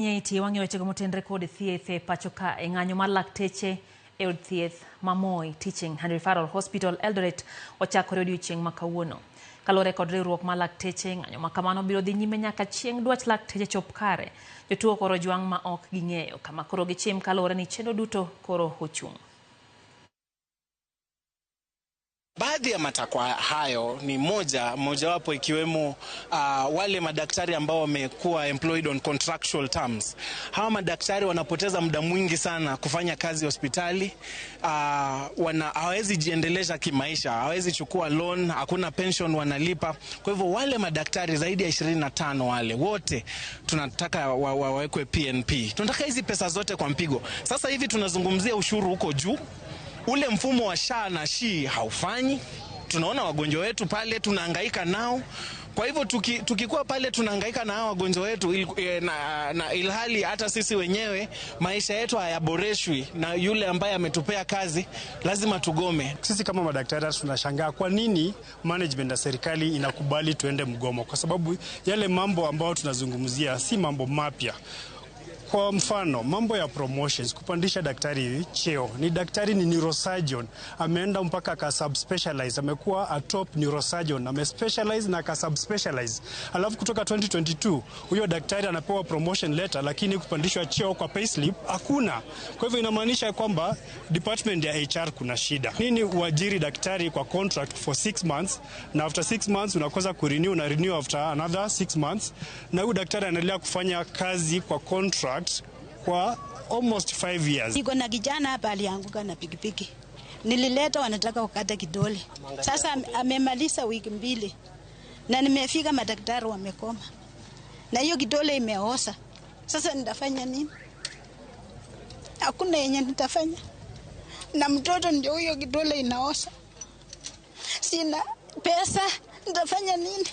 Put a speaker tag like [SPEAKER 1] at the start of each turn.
[SPEAKER 1] Nyeiti wangi weche kumutendre kod thieth pachoka ng'anyo mar lakteche e od thieth Mamoi Teaching and Referral Hospital Eldoret ochakore odiochieng' ma kawuono. Kalore kod riwruok mar lakteche ng'anyo ma kamano biro dhi nyime nyaka chieng' dwach lakteche chop kare. Jotuo koro jwang' ma ok ging'eyo kama koro gichim kalore ni chenro duto koro ochung'.
[SPEAKER 2] Baadhi ya matakwa hayo ni mojawapo ikiwemo wale madaktari ambao wamekuwa employed on contractual terms. Hawa madaktari wanapoteza muda mwingi sana kufanya kazi hospitali. Hawezi jiendelesha kimaisha, hawezi chukua loan, hakuna pension wanalipa. Kwa hivyo wale madaktari zaidi ya 25 wale wote tunataka wawekwe PNP. Tunataka hizi pesa zote kwa mpigo. Sasa hivi tunazungumzia ushuru huko juu. Ule mfumo wa SHA na SHI haufanyi. Tunaona wagonjwa wetu pale tunahangaika nao. Kwa hivyo tukikuwa pale tunahangaika na hao wagonjwa wetu na ilhali hata sisi wenyewe maisha yetu hayaboreshwi na yule ambaye ametupea kazi, lazima tugome.
[SPEAKER 3] Sisi kama madaktari tunashangaa kwa nini management ya serikali inakubali tuende mgomo, kwa sababu yale mambo ambayo tunazungumzia si mambo mapya. Kwa mfano, mambo ya promotions, kupandisha daktari cheo. Ni daktari ni neurosurgeon, ameenda mpaka ka subspecialize, amekuwa a top neurosurgeon, amespecialize na ka subspecialize. Alafu kutoka 2022, huyo daktari anapewa promotion letter, lakini kupandishwa cheo kwa payslip hakuna. Kwa hivyo inamaanisha kwamba department ya HR kuna shida. Nini uajiri daktari kwa contract for 6 months, na after 6 months unakosa kurenew na renew after another 6 months, na huyo daktari anaendelea kufanya kazi kwa contract kwa almost 5 years.
[SPEAKER 4] Niko na kijana hapa alianguka na pikipiki. Nilileta wanataka kukata kidole. Sasa amemaliza wiki 2. Na nimefika madaktari wamekoma. Na hiyo kidole imeoza. Sasa nitafanya nini? Hakuna yenye nitafanya. Na mtoto ndio huyo kidole inaoza. Sina pesa, nitafanya nini?